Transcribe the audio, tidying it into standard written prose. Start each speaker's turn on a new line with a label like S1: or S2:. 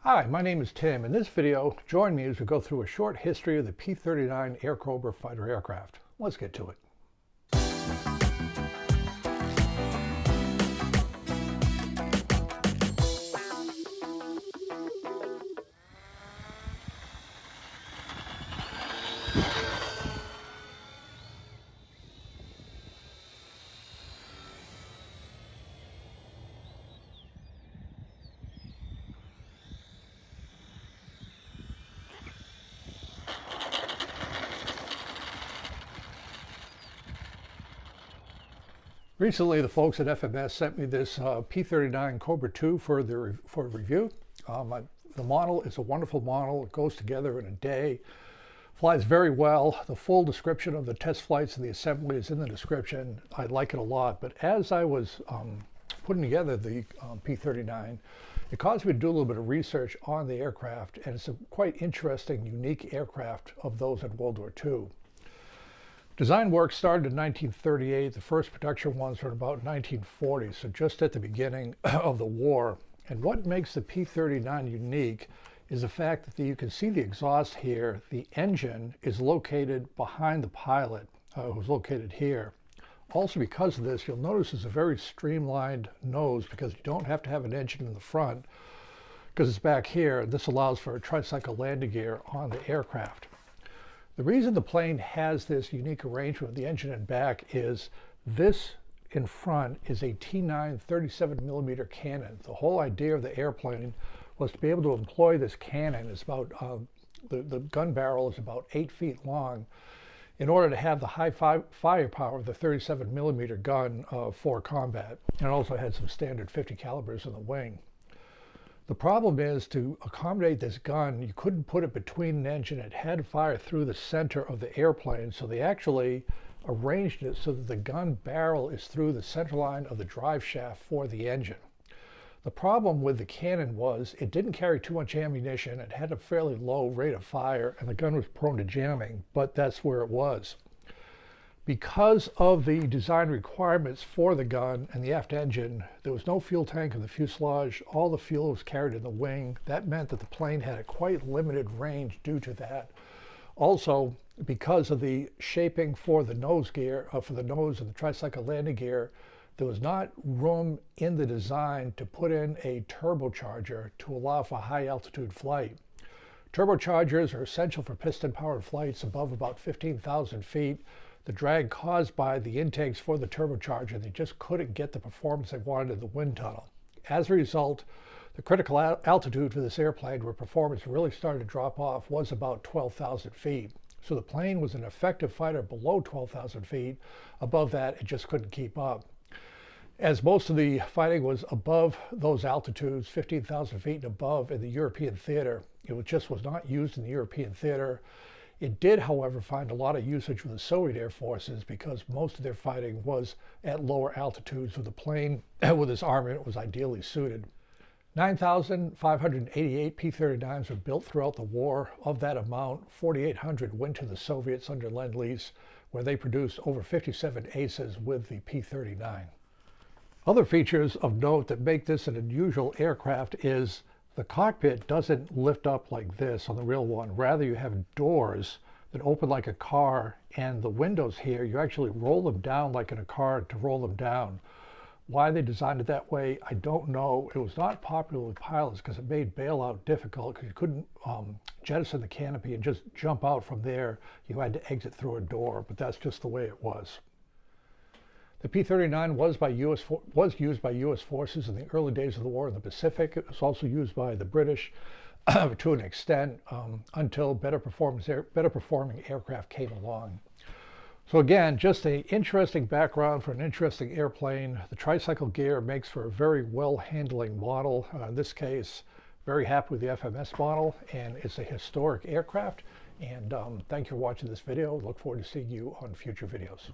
S1: Hi, my name is Tim. In this video, join me as we go through a short history of the P-39 Airacobra fighter aircraft. Let's get to it. Recently, the folks at FMS sent me this P-39 Cobra 2 for review. The model is a wonderful model. It goes together in a day, flies very well. The full description of the test flights and the assembly is in the description. I like it a lot, but as I was putting together the P-39, it caused me to do a little bit of research on the aircraft, and it's a quite interesting, unique aircraft of those in World War II. Design work started in 1938. The first production ones were about 1940, so just at the beginning of the war. And what makes the P-39 unique is the fact that you can see the exhaust here. The engine is located behind the pilot, who's located here. Also, because of this, you'll notice it's a very streamlined nose because you don't have to have an engine in the front because it's back here. This allows for a tricycle landing gear on the aircraft. The reason the plane has this unique arrangement with the engine in back is this in front is a T9 37mm cannon. The whole idea of the airplane was to be able to employ this cannon. It's about, the gun barrel is about 8 feet long in order to have the high firepower of the 37mm gun for combat. And it also had some standard 50 calibers in the wing. The problem is, to accommodate this gun, you couldn't put it between an engine. It had to fire through the center of the airplane, so they actually arranged it so that the gun barrel is through the center line of the drive shaft for the engine. The problem with the cannon was it didn't carry too much ammunition. It had a fairly low rate of fire, and the gun was prone to jamming, but that's where it was. Because of the design requirements for the gun and the aft engine, there was no fuel tank in the fuselage. All the fuel was carried in the wing. That meant that the plane had a quite limited range due to that. Also, because of the shaping for the nose gear, for the nose of the tricycle landing gear, there was not room in the design to put in a turbocharger to allow for high altitude flight. Turbochargers are essential for piston-powered flights above about 15,000 feet. The drag caused by the intakes for the turbocharger, they just couldn't get the performance they wanted in the wind tunnel. As a result, the critical altitude for this airplane, where performance really started to drop off, was about 12,000 feet. So the plane was an effective fighter below 12,000 feet. Above that, it just couldn't keep up. As most of the fighting was above those altitudes, 15,000 feet and above in the European theater, it just was not used in the European theater. It did, however, find a lot of usage with the Soviet Air Forces because most of their fighting was at lower altitudes, with the plane with its armament was ideally suited. 9,588 P-39s were built throughout the war. Of that amount, 4,800 went to the Soviets under Lend Lease, where they produced over 57 aces with the P-39. Other features of note that make this an unusual aircraft is the cockpit doesn't lift up like this on the real one. Rather, you have doors that open like a car, and the windows here, you actually roll them down like in a car to roll them down. Why they designed it that way, I don't know. It was not popular with pilots because it made bailout difficult, because you couldn't jettison the canopy and just jump out from there. You had to exit through a door, but that's just the way it was. The P-39 was used by U.S. forces in the early days of the war in the Pacific. It was also used by the British to an extent until better performing aircraft came along. So again, just an interesting background for an interesting airplane. The tricycle gear makes for a very well-handling model. In this case, very happy with the FMS model, and it's a historic aircraft. And thank you for watching this video. Look forward to seeing you on future videos.